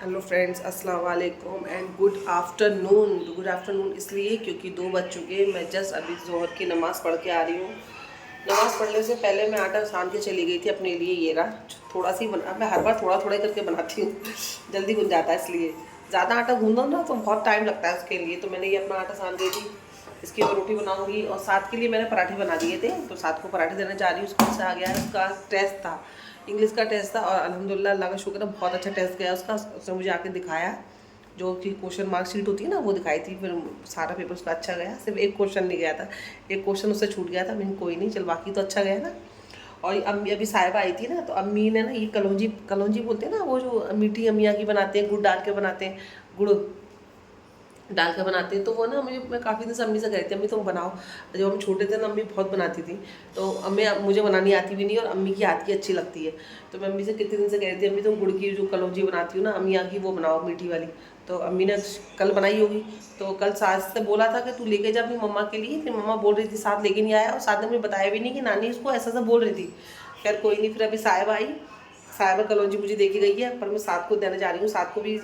Hello friends, अस्सलाम वालेकुम and good afternoon इसलिए क्योंकि 2 बज चुके। मैं जस्ट अभी ज़ोहर की नमाज़ पढ़ के आ रही हूँ। नमाज़ पढ़ने से पहले मैं आटा सान के चली गई थी अपने लिए। ये रहा, थोड़ा सी बना, मैं हर बार थोड़ा थोड़ा करके बनाती हूँ जल्दी गुन जाता है, इसलिए ज़्यादा आटा गूंदो ना तो बहुत टाइम लगता है उसके लिए। तो मैंने ये अपना आटा सान गई थी। इसकी मैं रोटी बनाऊंगी और साथ के लिए मैंने पराठे बना दिए थे, तो साथ को पराठे देने जा रही हूँ। स्कूल से आ गया है, उसका टेस्ट था, इंग्लिश का टेस्ट था और अल्हम्दुलिल्लाह अल्लाह का शुक्र है बहुत अच्छा टेस्ट गया उसका। उसने मुझे आके दिखाया, जो कि क्वेश्चन मार्क शीट होती है ना, वो दिखाई थी। फिर सारा पेपर उसका अच्छा गया, सिर्फ एक क्वेश्चन नहीं गया था, एक क्वेश्चन उससे छूट गया था। मैंने कोई नहीं, चल बाकी तो अच्छा गया ना। और अम्मी अभी साहिबा आई थी ना, तो अम्मी ने ना ये कलौंजी कलौंजी बोलते हैं ना, वो जो मीठी अम्मियाँ की बनाते हैं, गुड़ डाल के बनाते हैं, गुड़ डाल के बनाते हैं। तो वो ना मैं काफ़ी दिन से अम्मी से कह रही थी, अम्मी तुम बनाओ। जब हम छोटे थे ना, अम्मी बहुत बनाती थी। तो अम्मी, मुझे बनानी आती भी नहीं और अम्मी की हाथ की अच्छी लगती है। तो मैं अम्मी से कितने दिन से कह रही थी, अम्मी तुम गुड़ की जो कलौंजी बनाती हो ना अम्मियाँ की, वो बनाओ मीठी वाली। तो अम्मी ने कल बनाई होगी। तो कल सास से बोला था कि तू लेके जा अपनी मम्मा के लिए। फिर मम्मा बोल रही थी साथ लेके नहीं आया, और साथ ने मुझे बताया भी नहीं कि नानी इसको ऐसा ऐसा बोल रही थी। खैर कोई नहीं, फिर अभी साहिबा आई, साहिबा कलौंजी मुझे दे के गई है, पर मैं साथ को देने जा रही हूँ। साथ को भी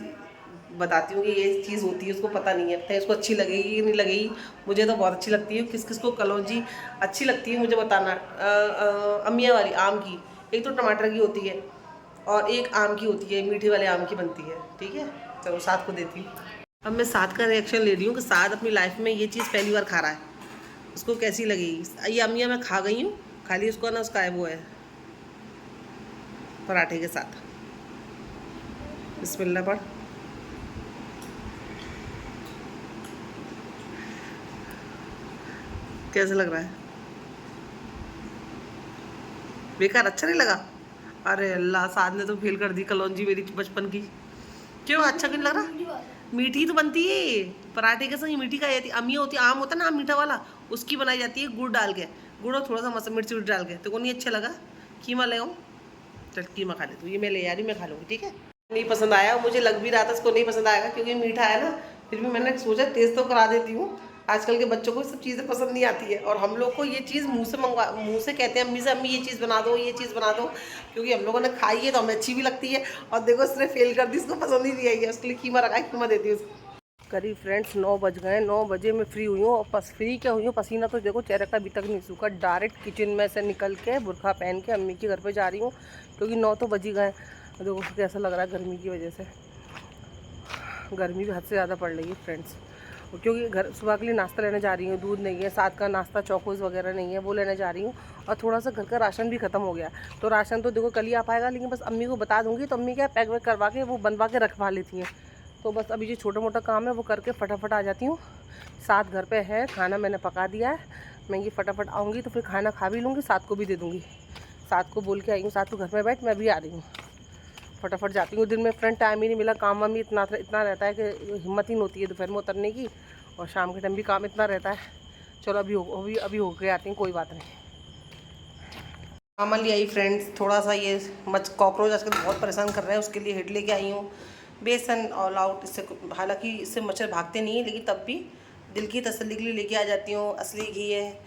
बताती हूँ कि ये चीज़ होती है, उसको पता नहीं है, पता है इसको अच्छी लगेगी कि नहीं लगेगी। मुझे तो बहुत अच्छी लगती है। किस किस को कलौंजी अच्छी लगती है मुझे बताना। अम्मिया वाली आम की, एक तो टमाटर की होती है और एक आम की होती है, मीठे वाले आम की बनती है। ठीक है, चलो साथ को देती हूँ। अब मैं साथ का रिएक्शन ले रही हूँ कि साथ अपनी लाइफ में ये चीज़ पहली बार खा रहा है, उसको कैसी लगेगी। ये अम्मिया मैं खा गई हूँ, खाली उसको ना उसका है वो है पराठे के साथ। बिस्मिल्लाह पढ़। कैसा लग रहा है? बेकार, अच्छा नहीं लगा? अरे अल्लाह, साथ ने तो फेल कर दी कलौंजी मेरी बचपन की। क्यों अच्छा क्यों लग रहा? मीठी तो बनती है पराठे के संग, मीठी का जाती अम्मी होती, आम होता है ना आम मीठा वाला, उसकी बनाई जाती है गुड़ डाल के। गुड़ और थोड़ा सा मसा मिर्ची उर्च डाल के। तो को नहीं अच्छा लगा? कीमा ले आऊँ? चल कीमा खा ले तू, ये मैं ले आ रही, मैं खा लूँगी, ठीक है। नहीं पसंद आया, मुझे लग भी रहा था इसको नहीं पसंद आएगा क्योंकि मीठा है ना। फिर भी मैंने सोचा टेस्ट तो करा देती हूँ। आजकल के बच्चों को सब चीज़ें पसंद नहीं आती है, और हम लोग को ये चीज़ मुँह से कहते हैं अम्मी से, अम्मी ये चीज़ बना दो, ये चीज़ बना दो, क्योंकि हम लोगों ने खाई है तो हमें अच्छी भी लगती है। और देखो इसने फेल कर दी, इसको पसंद ही नहीं आई है, उसके लिए कीमा रखा है, कीमा देती हूँ उसको। करीब फ्रेंड्स 9 बज गए। 9 बजे मैं फ्री हुई हूँ, और फ्री क्या हुई हूँ, पसीना तो देखो चेहरे का अभी तक नहीं सूखा। डायरेक्ट किचन में से निकल के बुरखा पहन के अम्मी के घर पे जा रही हूँ, क्योंकि 9 तो बज ही गए। देखो कैसा लग रहा है गर्मी की वजह से। गर्मी भी हद से ज़्यादा पड़ रही है फ्रेंड्स, क्योंकि घर सुबह के लिए नाश्ता लेने जा रही हूँ। दूध नहीं है, साथ का नाश्ता चौकोज़ वगैरह नहीं है, वो लेने जा रही हूँ। और थोड़ा सा घर का राशन भी ख़त्म हो गया। तो राशन तो देखो कल ही आ पाएगा, लेकिन बस अम्मी को बता दूँगी तो अम्मी क्या पैक वैक करवा के वो बनवा के रखवा लेती हैं। तो बस अभी जो छोटा मोटा काम है वो करके फटाफट आ जाती हूँ। साथ घर पे है, खाना मैंने पका दिया है। मैं ये फटाफट आऊँगी तो फिर खाना खा भी लूँगी, साथ को भी दे दूँगी। साथ को बोल के आई हूँ, साथ को घर में बैठ, मैं भी आ रही हूँ। फटाफट जाती हूँ। दिन में फ्रेंड टाइम ही नहीं मिला, काम वाम ही इतना रहता है कि हिम्मत ही नहीं होती है दोपहर में उतरने की, और शाम के टाइम भी काम इतना रहता है। चलो अभी हो के आती हूँ, कोई बात नहीं। सामान ले आई फ्रेंड्स, थोड़ा सा ये कॉकरोच आजकल बहुत परेशान कर रहे हैं, उसके लिए हेड लेके आई हूँ। बेसन ऑल आउट, इससे हालांकि इससे मच्छर भागते नहीं है, लेकिन तब भी दिल की तसल्ली के लिए लेके आ जाती हूँ। असली घी है,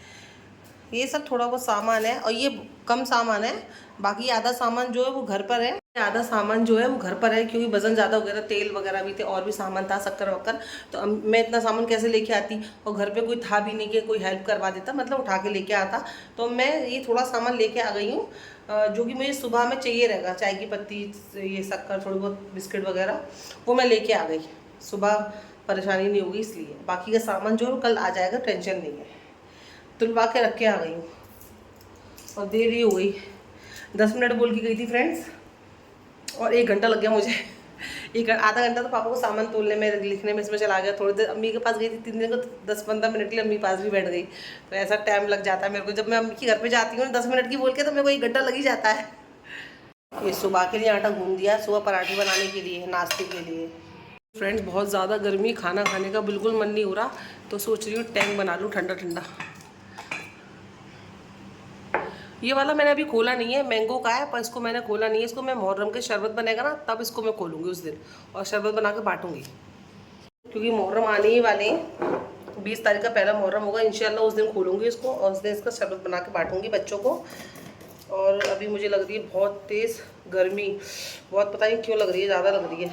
ये सब थोड़ा बहुत सामान है, और ये कम सामान है। बाकी आधा सामान जो है वो घर पर है, आधा सामान जो है वो घर पर है, क्योंकि वज़न ज़्यादा हो गया था, तेल वगैरह भी थे और भी सामान था, शक्कर वक्कर। तो मैं इतना सामान कैसे लेके आती, और घर पे कोई था भी नहीं कि कोई हेल्प करवा देता, मतलब उठा के लेके आता। तो मैं ये थोड़ा सामान लेके आ गई हूँ, जो कि मुझे सुबह में चाहिए रहेगा। चाय की पत्ती, ये शक्कर, थोड़ी बहुत बिस्किट वगैरह, वो मैं लेके आ गई। सुबह परेशानी नहीं होगी इसलिए। बाकी का सामान जो है कल आ जाएगा, टेंशन नहीं है। तुलवा के रख के आ गई हूँ, और देर ही हो गई। 10 मिनट बोल के गई थी फ्रेंड्स, और 1 घंटा लग गया मुझे। एक आधा घंटा तो पापा को सामान तोलने में, लिखने में, इसमें चला गया। थोड़ी देर अम्मी के पास गई थी 3 दिन को, 10-15 मिनट के लिए अम्मी के पास भी बैठ गई। तो ऐसा टाइम लग जाता है मेरे को। जब मैं अम्मी के घर पे जाती हूँ 10 मिनट की बोल के, तो मेरे को 1 घंटा लग ही जाता है। ये सुबह के लिए आटा गूंद दिया, सुबह पराठे बनाने के लिए, नाश्ते के लिए। फ्रेंड्स बहुत ज़्यादा गर्मी, खाना खाने का बिल्कुल मन नहीं हो रहा, तो सोच रही हूँ टैंक बना लूँ ठंडा ठंडा। ये वाला मैंने अभी खोला नहीं है, मैंगो का है, पर इसको मैंने खोला नहीं है। इसको मैं मुहर्रम के शरबत बनेगा ना, तब इसको मैं खोलूँगी उस दिन, और शरबत बना के बांटूँगी, क्योंकि मुहर्रम आने ही वाले हैं। 20 तारीख का पहला मुहर्रम होगा इंशाल्लाह, उस दिन खोलूँगी इसको, और उस दिन इसका शरबत बना के बांटूँगी बच्चों को। और अभी मुझे लग रही है बहुत तेज़ गर्मी, बहुत पता नहीं क्यों लग रही है, ज़्यादा लग रही है।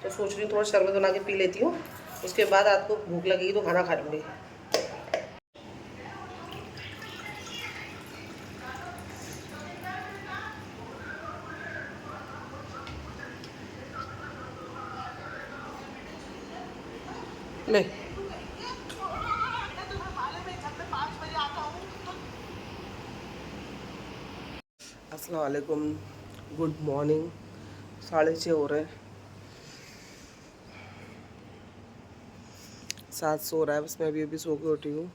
तो सोच रही हूँ थोड़ा शरबत बना के पी लेती हूँ, उसके बाद रात को भूख लगेगी तो खाना खा लूँगी। ले अस्सलाम वालेकुम, गुड मॉर्निंग। 6:30 हो रहे हैं, 7 सो रहा है, बस मैं अभी सो के उठी हूँ।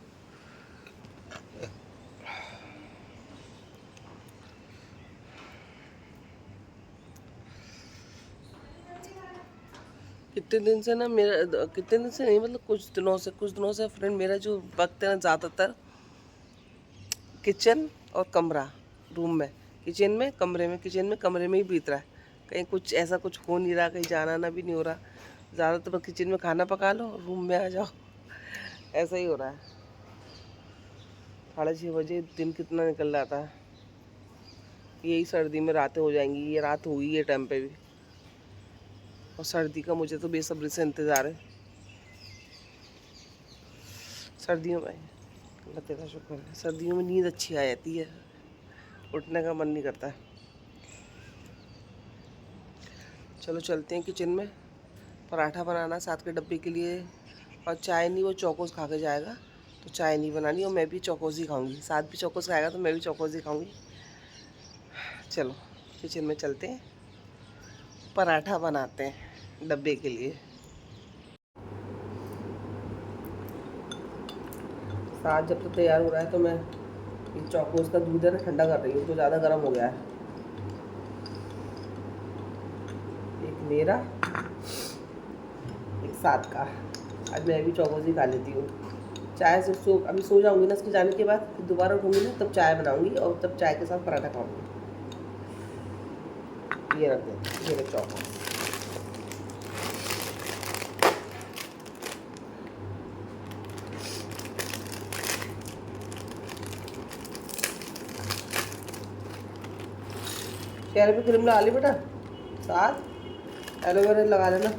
कितने दिन से ना मेरा, कितने दिन से नहीं मतलब कुछ दिनों से फ्रेंड, मेरा जो वक्त है ना ज़्यादातर किचन और कमरा, रूम में, किचन में कमरे में ही बीत रहा है। कहीं कुछ ऐसा कुछ हो नहीं रहा, कहीं जाना ना भी नहीं हो रहा। ज़्यादातर बस किचन में खाना पका लो, रूम में आ जाओ, ऐसा ही हो रहा है। 6:30 बजे दिन कितना निकल जाता है। यही सर्दी में रातें हो जाएंगी, ये रात हुई है टाइम पे भी, और सर्दी का मुझे तो बेसब्री से इंतज़ार है। सर्दियों में, अल्लाह तेरा शुक्र है, सर्दियों में नींद अच्छी आ जाती है, उठने का मन नहीं करता। चलो चलते हैं किचन में, पराठा बनाना साथ के डब्बे के लिए, और चाय नहीं, वो चौकोस खा के जाएगा तो चाय नहीं बनानी, और मैं भी चौकोस ही खाऊंगी, साथ भी चौकोस खाएगा तो मैं भी चौकोस ही खाऊंगी। चलो किचन में चलते हैं, पराठा बनाते हैं डब्बे के लिए। साथ जब तक तैयार हो रहा है तो मैं ये चौकोस का दूध है ना ठंडा कर रही हूँ, तो ज़्यादा गर्म हो गया है। एक मेरा, एक साथ का। आज मैं भी चौकोस ही खा लेती हूँ। चाय से अभी सो जाऊँगी ना, इसके जाने के बाद फिर दोबारा उठूँगी ना, तब चाय बनाऊँगी और तब चाय के साथ पराठा खाऊँगी। ये रख दे, ये रख चौकोस। चेहरे पे क्रीम लगा ली बेटा, साथ एलोवेरा लगा लेना।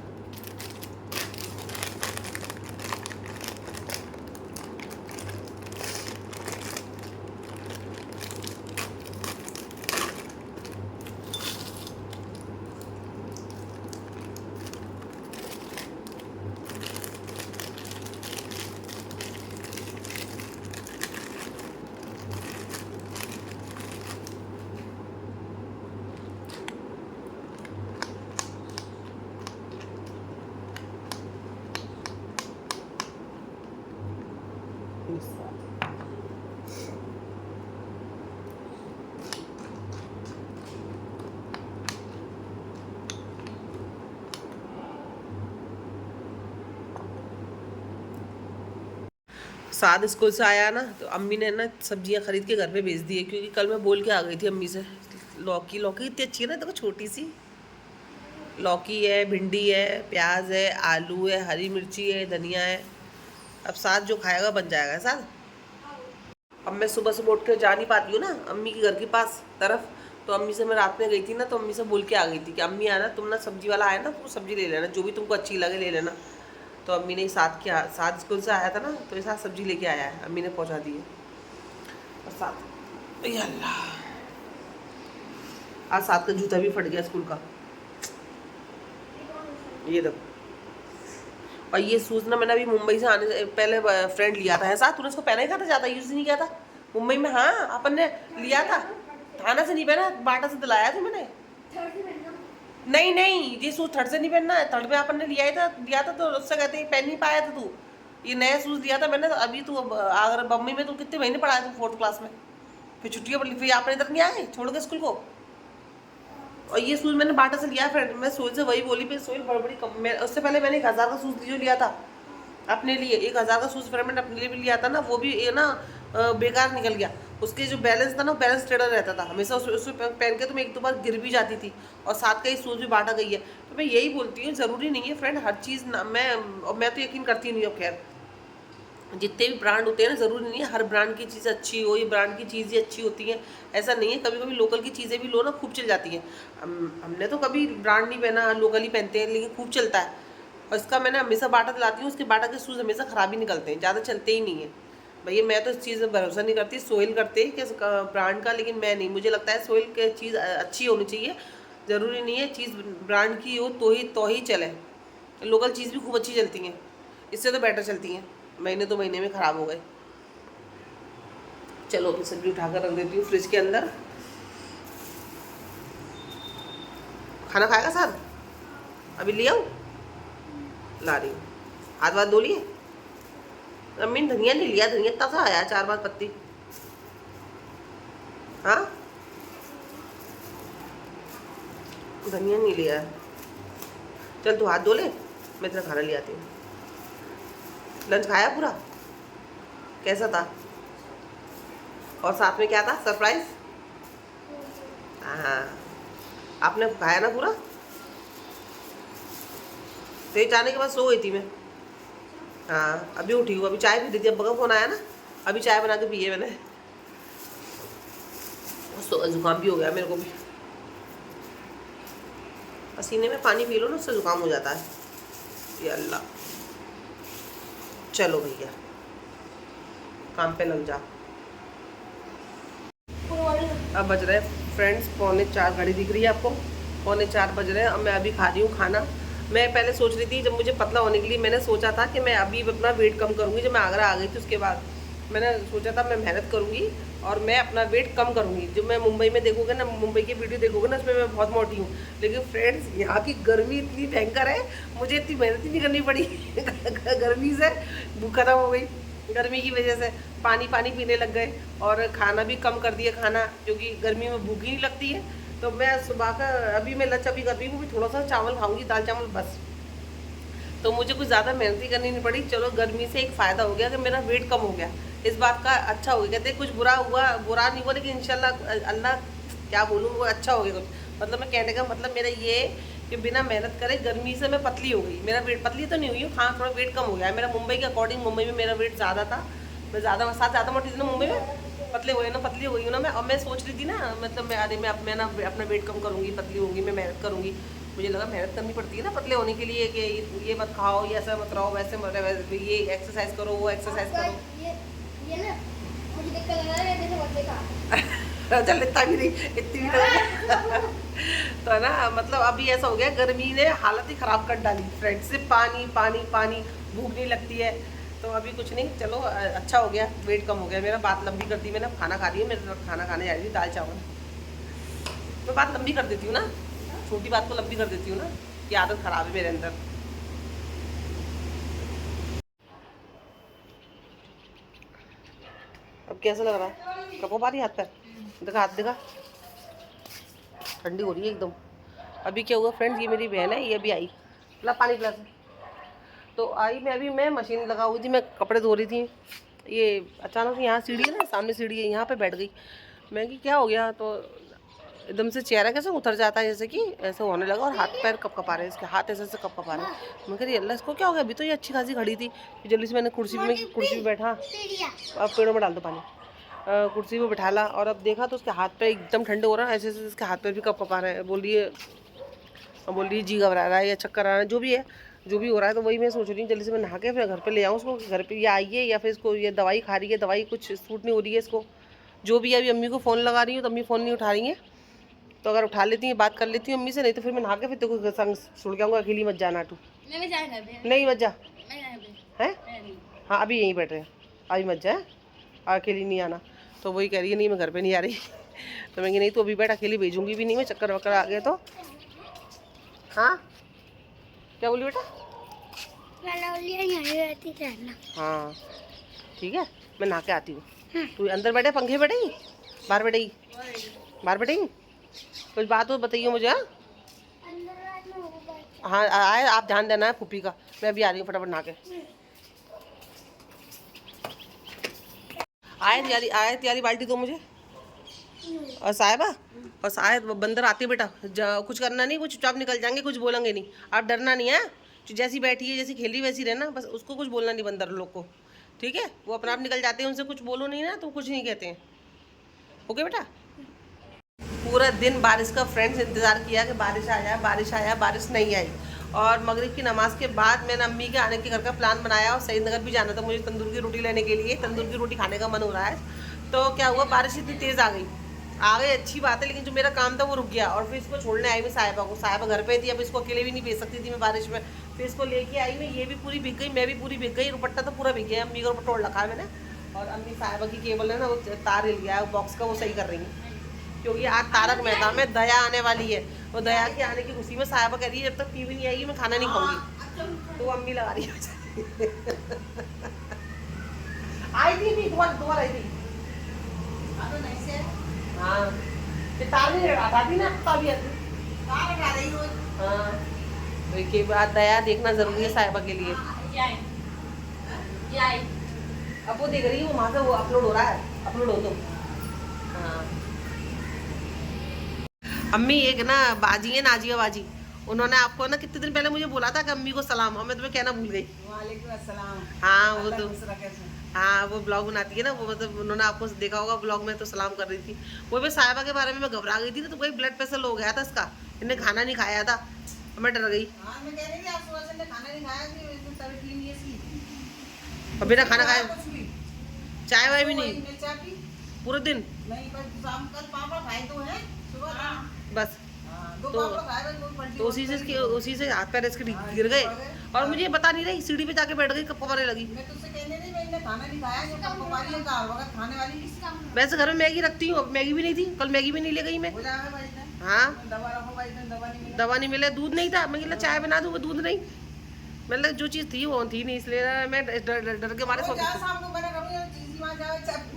साद स्कूल से आया ना तो अम्मी ने ना सब्जियां खरीद के घर पे भेज दी है, क्योंकि कल मैं बोल के आ गई थी अम्मी से, लौकी इतनी अच्छी है ना, देखो छोटी सी लौकी है, भिंडी है, प्याज है, आलू है, हरी मिर्ची है, धनिया है। अब साथ जो खाएगा बन जाएगा साथ। अब मैं सुबह सुबह उठ कर जा नहीं पाती हूँ ना अम्मी के घर के पास तरफ, तो अम्मी से मैं रात में गई थी ना, तो अम्मी से बोल के आ गई थी कि अम्मी आना, तुम ना सब्जी वाला आया ना तो सब्जी ले लेना, जो भी तुमको अच्छी लगे ले लेना। तो अम्मी ने साथ स्कूल से आया था ना, तो ये साथ सब्जी लेके आया है, अम्मी ने पहुँचा दी है। और साथ ये अल्लाह, आज साथ का जूता भी फट गया स्कूल का, ये देखो। और ये शूज़ ना मैंने अभी मुंबई से आने से पहले फ्रेंड लिया था, है साथ तूने इसको पहना ही था, ज़्यादा यूज़ नहीं किया था मुंबई में। हाँ अपन ने लिया था, थाना से नहीं पहना, बाटा से दिलाया था मैंने। नहीं नहीं, ये शूज़ थर्ड से नहीं पहनना है, थर्ड में अपन ने लिया था तो उससे कहते हैं पहन नहीं पाया था तू। ये नया शूज़ लिया था मैंने, तो अभी तू अगर बम्बई में तू कितने महीने पढ़ाया तू, 4th क्लास में, फिर छुट्टियाँ पड़ी, फिर आपने इधर नहीं आए छोड़ के स्कूल को। और ये शूज़ मैंने बाटा से लिया फ्रेंड, मैं सोहेल से वही बोली, फिर सोहेल बड़ी कम, मैं उससे पहले मैंने 1000 का शूज़ जो लिया था अपने लिए, 1000 का शूज़ फ्रेंड मैंने अपने लिए भी लिया था ना, वो भी ये ना बेकार निकल गया। उसके जो बैलेंस था ना, बैलेंस टेढ़ा रहता था हमेशा, उसमें पहन के तो मैं 1-2 बार गिर भी जाती थी। और साथ का ही शूज़ भी बाटा गई है, तो मैं यही बोलती हूँ ज़रूरी नहीं है फ्रेंड हर चीज़ ना, मैं तो यकीन करती नहीं हूँ। खैर जितने भी ब्रांड होते हैं ना, ज़रूरी नहीं है हर ब्रांड की चीज़ अच्छी हो, ये ब्रांड की चीज़ ही अच्छी होती है, ऐसा नहीं है। कभी कभी लोकल की चीज़ें भी लो ना, खूब चल जाती हैं। हमने तो कभी ब्रांड नहीं पहना, लोकल ही पहनते हैं, लेकिन खूब चलता है। और इसका मैंने हमेशा बाटा दिलाती हूँ, उसके बाटा के शूज़ हमेशा ख़राब ही निकलते हैं, ज़्यादा चलते ही नहीं है। भैया मैं तो इस चीज़ में भरोसा नहीं करती, सोइल करते हैं कि ब्रांड का, लेकिन मैं नहीं, मुझे लगता है सोइल की चीज़ अच्छी होनी चाहिए। ज़रूरी नहीं है चीज़ ब्रांड की हो तो ही चले, लोकल चीज़ भी खूब अच्छी चलती हैं, इससे तो बेटर चलती हैं। महीने 2 महीने में ख़राब हो गए। चलो अभी सब्जी उठाकर रख देती हूँ फ्रिज के अंदर। खाना खाएगा सर? अभी ले आऊँ? ला रही हूँ। हाथ वाथ धो लिए? अम्मी ने धनिया नहीं लिया, धनिया इतना सा आया 4-5 पत्ती। हाँ, धनिया नहीं लिया है। चल तू हाथ धो ले, मैं तेरा खाना ले आती हूँ। लंच खाया पूरा? कैसा था? और साथ में क्या था सरप्राइज? हाँ, आपने खाया ना पूरा? तेरे जाने के बाद सो गई थी मैं। हाँ, अभी उठी हूँ, अभी चाय पी ली थी, अब्बा का फोन आया ना, अभी चाय बना के पिए मैंने। जुकाम भी हो गया मेरे को भी, पसीने में पानी पी लो ना, उससे जुकाम हो जाता है। ये अल्लाह। चलो भैया काम पे लग जा। अब बज रहे फ्रेंड्स 3:45, घड़ी दिख रही है आपको? 3:45 बज रहे हैं। अब मैं अभी खा रही हूँ खाना। मैं पहले सोच रही थी, जब मुझे पतला होने के लिए मैंने सोचा था कि मैं अभी अपना वेट कम करूँगी। जब मैं आगरा आ गई थी उसके बाद मैंने सोचा था मैं मेहनत करूँगी और मैं अपना वेट कम करूँगी। जब मैं मुंबई में देखोगे ना, मुंबई की वीडियो देखोगे ना, उसमें मैं बहुत मोटी हूँ। लेकिन फ्रेंड्स यहाँ की गर्मी इतनी भयंकर है, मुझे इतनी मेहनत ही नहीं करनी पड़ी गर्मी से भूख खत्म हो गई। गर्मी की वजह से पानी पानी पीने लग गए और खाना भी कम कर दिया खाना, क्योंकि गर्मी में भूख ही नहीं लगती है। तो मैं सुबह का अभी मैं लंच अभी कर रही हूँ, थोड़ा सा चावल खाऊंगी, दाल चावल बस। तो मुझे कुछ ज़्यादा मेहनत ही करनी नहीं पड़ी। चलो गर्मी से एक फ़ायदा हो गया कि मेरा वेट कम हो गया, इस बात का अच्छा हो गया। कहते कुछ बुरा हुआ, बुरा नहीं हुआ, लेकिन इंशाल्लाह अल्लाह क्या बोलूँ, वो अच्छा हो गया कुछ। मतलब मैं कहने का मतलब मेरा ये कि बिना मेहनत करे गर्मी से मैं पतली हो गई। मेरा वेट, पतली तो नहीं हुई हूँ, हाँ थोड़ा वेट कम हो गया है मेरा। मुंबई के अकॉर्डिंग मुंबई में मेरा वेट ज़्यादा था, मैं ज़्यादा मोटी थी ना मुंबई में, पतले हुए ना, पतली हो गई हूँ ना मैं। और मैं सोच रही थी ना, मतलब मैं ना अपना वेट कम करूँगी, पतली होंगी, मैं मेहनत करूँगी। मुझे लगा मेहनत करनी पड़ती है ना पतले होने के लिए, कि ये मत खाओ, ये ऐसा मत रहो, वैसे मत, ये एक्सरसाइज करो, वो एक्सरसाइज करो। ये ना मुझे देख कर लग रहा है जैसे बच्चे का चल इतना भी नहीं, इतनी भी नहीं तो ना मतलब अभी ऐसा हो गया, गर्मी ने हालत ही ख़राब कर डाली फ्रेंड। से पानी पानी पानी, भूख नहीं लगती है। तो अभी कुछ नहीं, चलो अच्छा हो गया, वेट कम हो गया मेरा। बात लंबी कर दी मैंने, खाना खा रही है, मैं खाना खाने जा रही थी, दाल चावल। मैं बात लंबी कर देती हूँ ना, छोटी बात को लंबी कर देती हूँ ना, ये आदत खराब है मेरे अंदर। अब कैसा लग रहा है? कपो पा रही हाथ पर? दिखा हाथ दिखा, ठंडी हो रही है एकदम। अभी क्या हुआ फ्रेंड्स, ये मेरी बहन है, ये अभी आई, ला पानी पिला। तो आई मैं अभी, मैं मशीन लगा हुई थी, मैं कपड़े धो रही थी। ये अचानक से यहाँ सीढ़ी है ना, सामने सीढ़ी है, यहाँ पे बैठ गई मैं कि क्या हो गया। तो एकदम से चेहरा कैसे उतर जाता है, जैसे कि ऐसे होने लगा, और हाथ पैर कप कपा रहे हैं, इसके हाथ ऐसे ऐसे कप कपा रहे हैं। मैं कह रही अल्लाह इसको क्या हो गया, अभी तो ये अच्छी खासी खड़ी थी। जल्दी से मैंने कुर्सी में बैठा, अब पेड़ों में डाल दो पानी, कुर्सी में बैठाला, और अब देखा तो उसके हाथ पैर एकदम ठंडे हो रहा है, ऐसे ऐसे इसके हाथ पैर भी कप कपा रहे हैं। बोल रही है जी घबरा रहा है या चक्कर आ रहा है, जो भी है, जो भी हो रहा है। तो वही मैं सोच रही हूँ जल्दी से मैं नहा के फिर घर पे ले आऊँ उसको, घर पे ये आइए, या फिर इसको ये दवाई खा रही है, दवाई कुछ सूट नहीं हो रही है इसको, जो भी है। अभी अम्मी को फ़ोन लगा रही हूँ तो अम्मी फ़ोन नहीं उठा रही हैं, तो अगर उठा लेती हैं बात कर लेती हूँ अम्मी से, नहीं तो फिर मैं नहा के फिर तेरे संग सुन के आऊँगा। अकेली मत जाना तू, नहीं मत जा है। हाँ अभी यहीं बैठ रहे हैं, अभी मत जा, अकेली नहीं आना। तो वही कह रही है नहीं मैं घर पे नहीं आ रही तो मैं नहीं, तो अभी बैठ, अकेली भेजूंगी भी नहीं मैं, चक्कर वक्कर आ गए तो। हाँ क्या बोली बेटा? हाँ ठीक है, मैं नहा के आती हूँ। तू अंदर बैठे, पंखे बैठेगी, बाहर बैठेगी? बाहर बैठेगी। कुछ बात हो बताइए मुझे। हाँ आए, आप ध्यान देना है फूफी का। मैं अभी आ रही हूँ, फटाफट नहा के। आए त्यारी बाल्टी दो मुझे। और साहिबा, और शायद बंदर आते बेटा, कुछ करना नहीं, कुछ चुपचाप निकल जाएंगे, कुछ बोलेंगे नहीं, आप डरना नहीं है। जैसी बैठी है, जैसी खेली वैसी रहना, बस उसको कुछ बोलना नहीं बंदर लोग को, ठीक है, वो अपना आप निकल जाते हैं, उनसे कुछ बोलो नहीं ना तो कुछ नहीं कहते हैं। ओके बेटा। पूरा दिन बारिश का फ्रेंड्स इंतज़ार किया कि बारिश आ जाए, बारिश आया, बारिश नहीं आई। और मगरिब की नमाज़ के बाद मैंने अम्मी के आने के घर का प्लान बनाया और सईद नगर भी जाना था मुझे तंदूर की रोटी लेने के लिए। तंदूर की रोटी खाने का मन हो रहा है। तो क्या हुआ, बारिश इतनी तेज़ आ गई अच्छी बात है, लेकिन जो मेरा काम था वो रुक गया। और फिर इसको छोड़ने आई मैं साहिबा को, साहिबा घर पे थी, अब इसको अकेले भी नहीं भेज सकती थी मैं बारिश में। फिर इसको लेके आई मैं, ये भी पूरी भीग गई, मैं भी पूरी भीग गई, दुपट्टा तो पूरा भीग गया। अम्मी का तोड़ रखा है मैंने। और अम्मी साहिबा की केबल है ना, वो तार हिल गया है बॉक्स का, वो सही कर रही है। क्योंकि आज तारक मेहता में दया आने वाली है, और दया के आने की खुशी में साहिबा कह रही है जब तक टीवी नहीं आएगी मैं खाना नहीं खाऊंगी। तो वो अम्मी लगा रही है। आई थी भी दोबारा आई थी। हाँ, तार नहीं हटाती ना तभी आती। हाँ, देखिए बात दया देखना जरूरी है साहिबा के लिए। अब वो देख रही है, वो वहाँ से वो अपलोड हो रहा है, अपलोड हो तो। हाँ, अम्मी एक ना बाजी है, नाजिया बाजी, उन्होंने आपको ना कितने दिन पहले मुझे बोला था कि अम्मी को सलाम, और मैं तुम्हें कहना भूल गई। वालेकुम अस्सलाम। हाँ वो तो, हाँ वो ब्लॉग बनाती है ना वो, मतलब उन्होंने आपको देखा होगा ब्लॉग में, तो सलाम कर रही थी। वो भी साहिबा के बारे में मैं घबरा गई थी ना, तो कोई ब्लड प्रेशर लो गया था इसका, इन्हें खाना नहीं खाया था, मैं डर गई। और बिना खाना खाए चाय वाय भी नहीं पूरे दिन, बस तो उसी से हाथ पैर इसके गिर गए। और मुझे बता नहीं रही, सीढ़ी पे जाके बैठ गई, कब पकड़ने लगी। वैसे घर में मैगी रखती हूँ, मैगी भी नहीं थी, कल मैगी भी नहीं ले गई मैं। हाँ, दवा नहीं मिले, दूध नहीं था, मैं चाय बना दूँ, दूध नहीं, मतलब जो चीज़ थी वो थी नहीं, इसलिए मैं डर के मारे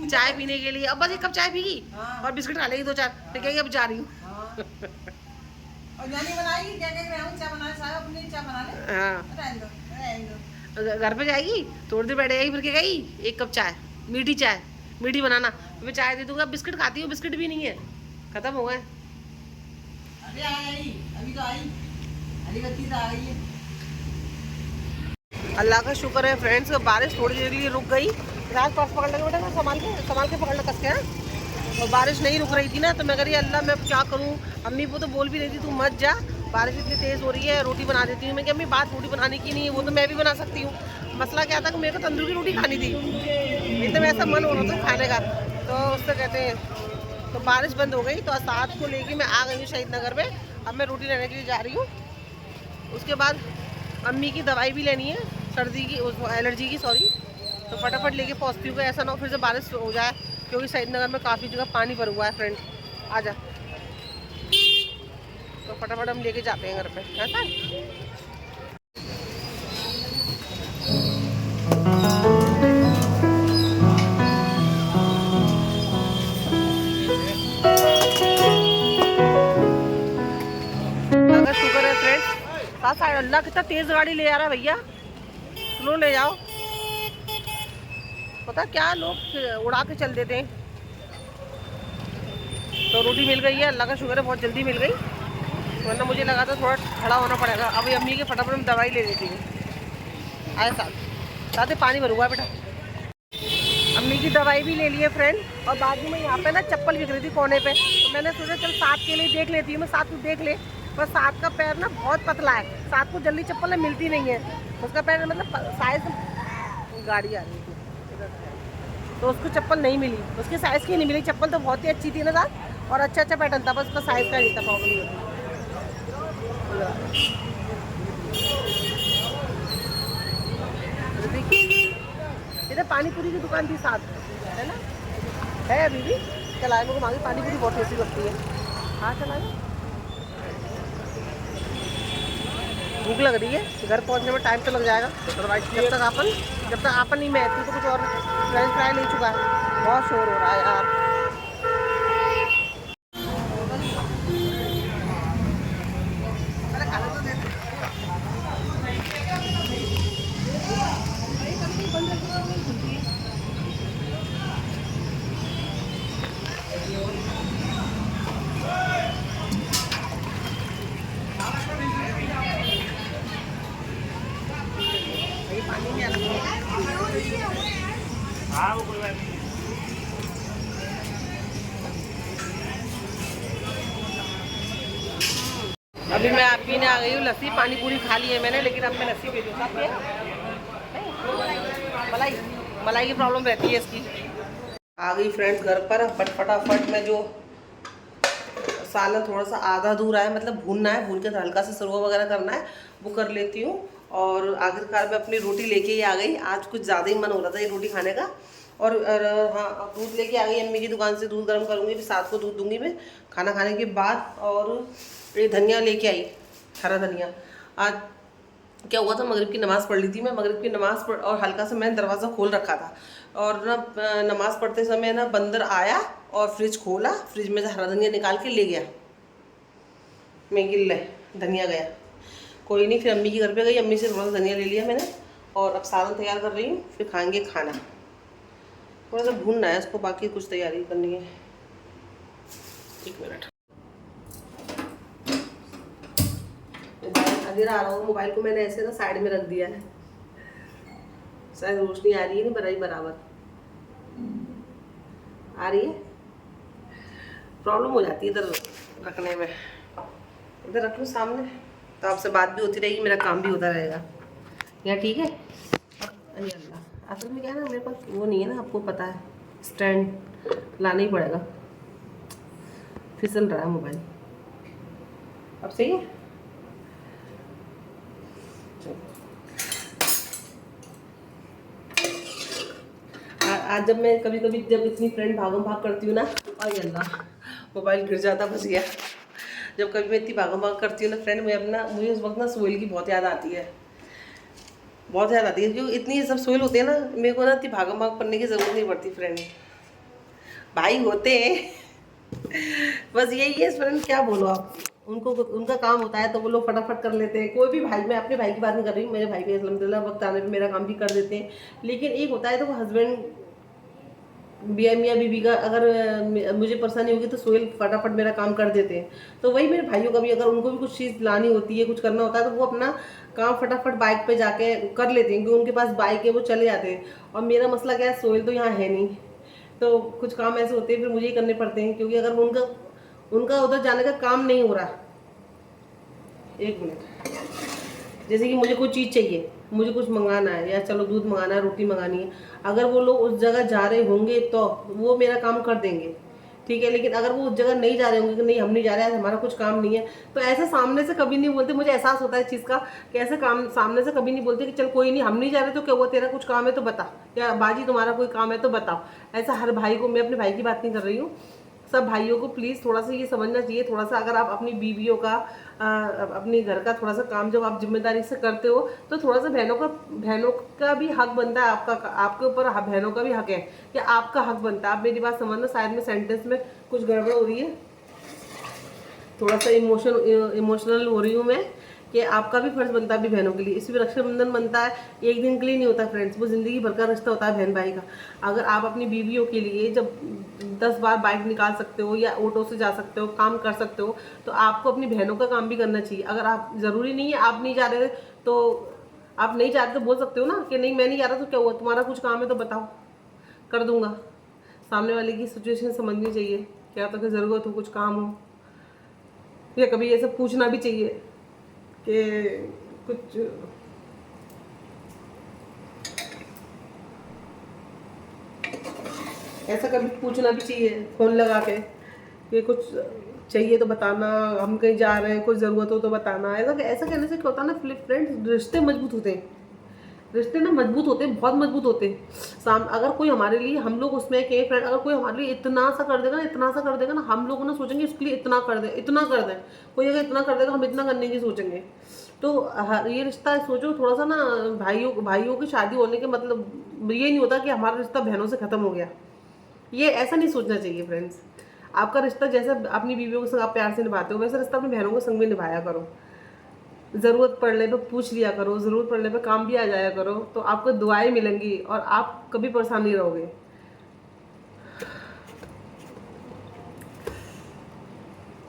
चाय पीने के लिए। अब बस एक कप चाय पीगी और बिस्किट खा लेगी 2-4, फिर कहेगी अब जा रही हूँ। हाँ, घर पे जाएगी, थोड़ी देर बैठेगी, फिर कहेगी एक कप चाय, मीठी चाय, मीठी बनाना, तो मैं चाय दे दूँगा। बिस्किट खाती हूँ, बिस्किट भी नहीं है, खत्म हो गए। अभी तो आई। अल्लाह का शुक्र है फ्रेंड्स, बारिश थोड़ी देर के लिए रुक गई। रात पर्स पकड़ लेंगे बेटा, संभाल के पकड़ना कस के। और बारिश नहीं रुक रही थी ना, तो मैं कह रही अल्लाह मैं क्या करूँ। अम्मी को तो बोल भी रही थी तू मत जा, बारिश इतनी तेज़ हो रही है, रोटी बना देती हूँ। मैं क्या अम्मी बात रोटी बनाने की नहीं है, वो तो मैं भी बना सकती हूँ। मसला क्या था कि मेरे को तंदूर की रोटी खानी थी, एकदम ऐसा मन हो रहा था खाने का। तो उससे कहते हैं, तो बारिश बंद हो गई, तो साथ को लेके मैं आ गई हूँ शहीद नगर में। अब मैं रोटी लेने के लिए जा रही हूँ। उसके बाद अम्मी की दवाई भी लेनी है, सर्दी की, एलर्जी की, सॉरी। तो फटाफट लेके पहुँचती हूँ, ऐसा ना हो फिर से बारिश हो जाए, क्योंकि शहीद नगर में काफ़ी जगह पानी भर हुआ है फ्रेंड। आ जा, तो फटाफट हम लेके जाते हैं घर पे, ऐसा। अगर शुक्र है फ्रेंड्स, अल्लाह कितना तेज़ गाड़ी ले जा रहा है भैया, स्लो ले जाओ। पता क्या लोग उड़ा के चल देते हैं। तो रोटी मिल गई है, अल्लाह का शुक्र है, बहुत जल्दी मिल गई, वरना मुझे लगा था थोड़ा खड़ा होना पड़ेगा। अभी अम्मी के फटाफट में दवाई ले लेती हूँ। आए साथ पानी भर हुआ बेटा। अम्मी की दवाई भी ले ली है फ्रेंड, और बाजू में यहाँ पे ना चप्पल बिक रही थी कोने पे, तो मैंने सोचा चल साथ के लिए देख लेती हूँ। मैं साथ को देख ले, पर साथ का पैर ना बहुत पतला है, साथ को जल्दी चप्पल मिलती नहीं है। उसका पैर मतलब साइज, गाड़ी आ रही थी तो उसको चप्पल नहीं मिली, उसके साइज़ की नहीं मिली। चप्पल तो बहुत ही अच्छी थी ना साथ, और अच्छा पैटर्न था, बस उसका साइज़ का नहीं था, प्रॉब्लम। इधर पानी पूरी की दुकान थी साथ, है ना, है अभी भी, चलाए मेरे को मांगी। पानी पूरी बहुत टेस्टी लगती है। हाँ चलाए, भूख लग रही है, घर पहुंचने में टाइम तो लग जाएगा। जब तक आपन नहीं, मैं तू तो कुछ और फ्रेंच फ्राई ले चुका है। बहुत शोर हो रहा है यार। पानी में हाँ वो कोई बात नहीं। अभी मैं आप पीने आ गई हूँ लस्सी। पानी पूरी खा ली है मैंने, लेकिन अब मैं लस्सी पी लूँ। साथ में मलाई मलाई की प्रॉब्लम रहती है इसकी। आ गई फ्रेंड्स घर पर। बट फटाफट मैं जो सालन थोड़ा सा आधा अधूरा है, मतलब भूनना है, भून के हल्का सा सरवा वगैरह करना है, वो कर लेती हूँ। और आखिरकार मैं अपनी रोटी लेके ही आ गई। आज कुछ ज़्यादा ही मन हो रहा था ये रोटी खाने का। और हाँ, दूध लेके आ गई अम्मी की दुकान से। दूध गर्म करूँगी, फिर साथ को दूध दूँगी मैं खाना खाने के बाद। और ये धनिया लेके आई, हरा धनिया। आज क्या हुआ था, मगरिब की नमाज़ पढ़ ली थी मैं। मगरिब की नमाज़ पढ़ और हल्का सा मैंने दरवाज़ा खोल रखा था, और ना नमाज़ पढ़ते समय ना बंदर आया और फ्रिज खोला, फ्रिज में से हरा धनिया निकाल के ले गया। मैं गिल ले धनिया गया। कोई नहीं, फिर अम्मी के घर पे गई, अम्मी से थोड़ा सा धनिया ले लिया मैंने। और अब सालन तैयार कर रही हूँ, फिर खाएंगे खाना। थोड़ा सा भूनना है उसको, बाकी कुछ तैयारी करनी है। एक मिनट, मोबाइल अंधेरा आ रहा होगा, मोबाइल को मैंने ऐसे ना साइड में रख दिया है, शायद रोशनी आ रही है नहीं बराबर आ रही है। प्रॉब्लम हो जाती है इधर रखने में। इधर रख लूँ सामने, तो आपसे बात भी होती रहेगी, मेरा काम भी होता रहेगा। यहाँ ठीक है। अरे अल्लाह, असल में क्या है ना, मेरे पास वो नहीं है ना, आपको पता है, स्टैंड लाना ही पड़ेगा। फिसल रहा है मोबाइल। अब सही है। आज जब मैं कभी कभी जब इतनी फ्रेंड भागम भाग करती हूँ ना, अरे अल्लाह, मोबाइल गिर जाता, बच गया। जब कभी मैं इतनी भागम भाग करती हूँ ना फ्रेंड, मुझे उस वक्त ना सोहेल की बहुत याद आती है, बहुत याद आती है। क्योंकि इतनी सब सोहेल होते हैं ना, मेरे को ना इतनी भागम भाग करने की ज़रूरत नहीं पड़ती। फ्रेंड भाई होते हैं, बस यही है फ्रेंड, क्या बोलो आप। उनको उनका काम होता है तो वो लोग फटाफट कर लेते हैं। कोई भी भाई, मैं अपने भाई की बात नहीं कर रही हूँ, मेरे भाई के अल्हम्दुलिल्लाह वक्त आने पे मेरा काम भी कर देते हैं। लेकिन एक होता है तो वो हस्बैंड मियाँ बीवी का, अगर मुझे परेशानी होगी तो सोहेल फटाफट मेरा काम कर देते हैं। तो वही मेरे भाइयों का भी, अगर उनको भी कुछ चीज़ लानी होती है, कुछ करना होता है, तो वो अपना काम फटाफट बाइक पे जाके कर लेते हैं, क्योंकि उनके पास बाइक है, वो चले जाते हैं। और मेरा मसला क्या है, सोहेल तो यहाँ है नहीं, तो कुछ काम ऐसे होते हैं फिर मुझे ही करने पड़ते हैं। क्योंकि अगर उनका उनका उधर जाने का काम नहीं हो रहा, एक मिनट, जैसे कि मुझे कोई चीज़ चाहिए, मुझे कुछ मंगाना है, या चलो दूध मंगाना है, रोटी मंगानी है, अगर वो लोग उस जगह जा रहे होंगे तो वो मेरा काम कर देंगे, ठीक है। लेकिन अगर वो उस जगह नहीं जा रहे होंगे कि नहीं हम नहीं जा रहे हैं, हमारा कुछ काम नहीं है, तो ऐसे सामने से कभी नहीं बोलते। मुझे एहसास होता है इस चीज़ का कि ऐसे काम सामने से कभी नहीं बोलते कि चल कोई नहीं, हम नहीं जा रहे तो क्या हुआ, तेरा कुछ काम है तो बता, या बाजी तुम्हारा कोई काम है तो बताओ। ऐसा हर भाई को, मैं अपने भाई की बात नहीं कर रही हूँ, सब भाइयों को प्लीज़ थोड़ा सा ये समझना चाहिए। थोड़ा सा अगर आप अपनी बीवियों का, अपने घर का थोड़ा सा काम जब आप जिम्मेदारी से करते हो, तो थोड़ा सा बहनों का भी हक बनता है, आपके ऊपर बहनों का भी हक है, कि आपका हक बनता है। आप मेरी बात समझना, शायद में सेंटेंस में कुछ गड़बड़ हो रही है, थोड़ा सा इमोशनल हो रही हूँ मैं, कि आपका भी फर्ज बनता है अपनी बहनों के लिए। इसमें रक्षाबंधन बनता है, एक दिन के लिए नहीं होता फ्रेंड्स, वो ज़िंदगी भर का रिश्ता होता है बहन भाई का। अगर आप अपनी बीवियों के लिए जब 10 बार बाइक निकाल सकते हो, या ऑटो से जा सकते हो, काम कर सकते हो, तो आपको अपनी बहनों का काम भी करना चाहिए। अगर आप, ज़रूरी नहीं है आप नहीं जा रहे, तो आप नहीं जा रहे तो बोल सकते हो ना कि नहीं मैं नहीं जा रहा, तो क्या हुआ, तुम्हारा कुछ काम है तो बताओ, कर दूंगा। सामने वाले की सिचुएशन समझनी चाहिए, क्या तो ज़रूरत हो, कुछ काम हो, या कभी ये सब पूछना भी चाहिए कि कुछ, ऐसा कभी पूछना भी चाहिए फ़ोन लगा के कि कुछ चाहिए तो बताना, हम कहीं जा रहे हैं, कुछ ज़रूरत हो तो बताना। ऐसा कहने से क्या होता है ना फ्रेंड्स, रिश्ते मजबूत होते हैं। रिश्ते ना मजबूत होते हैं, बहुत मजबूत होते हैं। अगर कोई हमारे लिए, हम लोग उसमें के फ्रेंड, अगर कोई हमारे लिए इतना सा कर देगा ना, इतना सा कर देगा ना, हम लोग ना सोचेंगे इसके लिए इतना कर दे, इतना कर दें। कोई अगर इतना कर देगा, हम इतना करने की सोचेंगे। तो ये रिश्ता सोचो थोड़ा सा ना, भाइयों की शादी होने के मतलब ये नहीं होता कि हमारा रिश्ता बहनों से ख़त्म हो गया। ये ऐसा नहीं सोचना चाहिए फ्रेंड्स। आपका रिश्ता जैसे अपनी बीवियों के संग आप प्यार से निभाते हो, वैसा रिश्ता अपनी बहनों के संग भी निभाया करो। ज़रूरत पड़ने पे पूछ लिया करो, ज़रूरत पड़ने पे काम भी आ जाया करो, तो आपको दुआएं मिलेंगी और आप कभी परेशान नहीं रहोगे।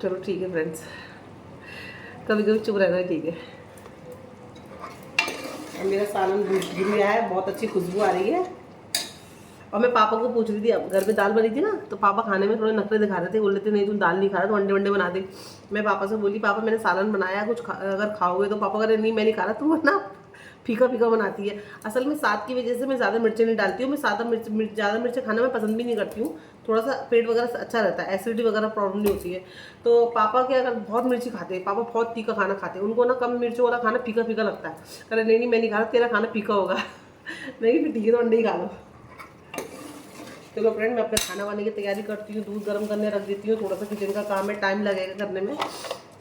चलो ठीक है फ्रेंड्स, कभी कभी चुप रहना ठीक है। मेरा सालन भुन गया है, बहुत अच्छी खुशबू आ रही है। और मैं पापा को पूछ रही थी, अब घर पे दाल बनी थी ना, तो पापा खाने में थोड़े नखरे दिखा रहे थे, बोल रहे थे नहीं तुम दाल नहीं खा रहा तो अंडे वंडे बना दे। मैं पापा से बोली पापा मैंने सालन बनाया, कुछ अगर खाओगे तो पापा कह रहे नहीं मैं नहीं खा रहा, तुम ना फीका फीका बनाती है। असल में साथ की वजह से मैं ज़्यादा मिर्चें नहीं डालती हूँ, मैं ज़्यादा ज़्यादा मिर्चें खाना मैं पसंद भी नहीं करती हूँ। थोड़ा सा पेट वगैरह अच्छा रहता है, एसिडिटी वगैरह प्रॉब्लम नहीं होती है। तो पापा क्या अगर बहुत मिर्ची खाते हैं, पापा बहुत तीखा खाना खाते हैं, उनको ना कम मिर्चों वाला खाना फीका फीका लगता है। कह रहे नहीं मैं नहीं खा रहा, तेरा खाना फीका होगा। नहीं फिर ठीक है तो अंडे ही खा लो। चलो फ्रेंड मैं अपने खाना वाने की तैयारी करती हूँ, दूध गर्म करने रख देती हूँ, थोड़ा सा किचन का काम है, टाइम लगेगा करने में,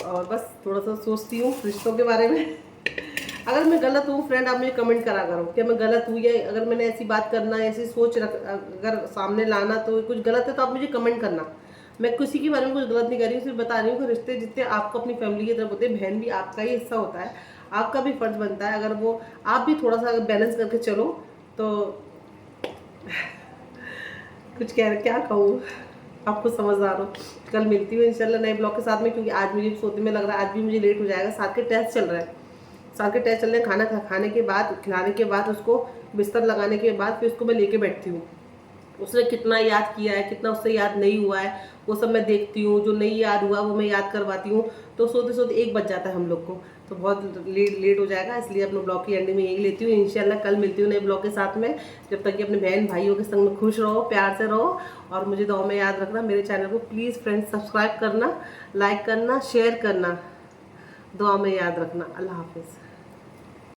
और बस थोड़ा सा सोचती हूँ रिश्तों के बारे में। अगर मैं गलत हूँ फ्रेंड आप मुझे कमेंट करा करो कि मैं गलत हूँ, या अगर मैंने ऐसी बात करना, ऐसी सोच रख अगर सामने लाना तो कुछ गलत है तो आप मुझे कमेंट करना। मैं किसी के बारे में कुछ गलत नहीं कर रही हूँ, सिर्फ बता रही हूँ कि रिश्ते जितने आपको अपनी फैमिली की तरफ होते हैं, बहन भी आपका ही हिस्सा होता है, आपका भी फर्ज बनता है। अगर वो आप भी थोड़ा सा बैलेंस करके चलो तो कुछ क्या कहूँ, आपको समझदार हो। कल मिलती हूँ इंशाल्लाह नए ब्लॉग के साथ में, क्योंकि आज मुझे सोते में लग रहा है आज भी मुझे लेट हो जाएगा। साथ के टेस्ट चल रहा है, साथ के टेस्ट चल रहे हैं, खाना खाने के बाद, खिलाने के बाद, उसको बिस्तर लगाने के बाद फिर उसको मैं लेके बैठती हूँ। उसने कितना याद किया है, कितना उससे याद नहीं हुआ है, वो सब मैं देखती हूँ। जो नहीं याद हुआ वो मैं याद करवाती हूँ। तो सोते सोते 1 बज जाता है हम लोग को, तो बहुत लेट हो जाएगा, इसलिए अपने ब्लॉग की एंडिंग में यही लेती हूँ। इंशाल्लाह कल मिलती हूँ नए ब्लॉग के साथ में। जब तक कि अपने बहन भाइयों के संग में खुश रहो, प्यार से रहो, और मुझे दुआ में याद रखना। मेरे चैनल को प्लीज़ फ्रेंड्स सब्सक्राइब करना, लाइक करना, शेयर करना, दुआ में याद रखना। अल्लाह हाफिज़।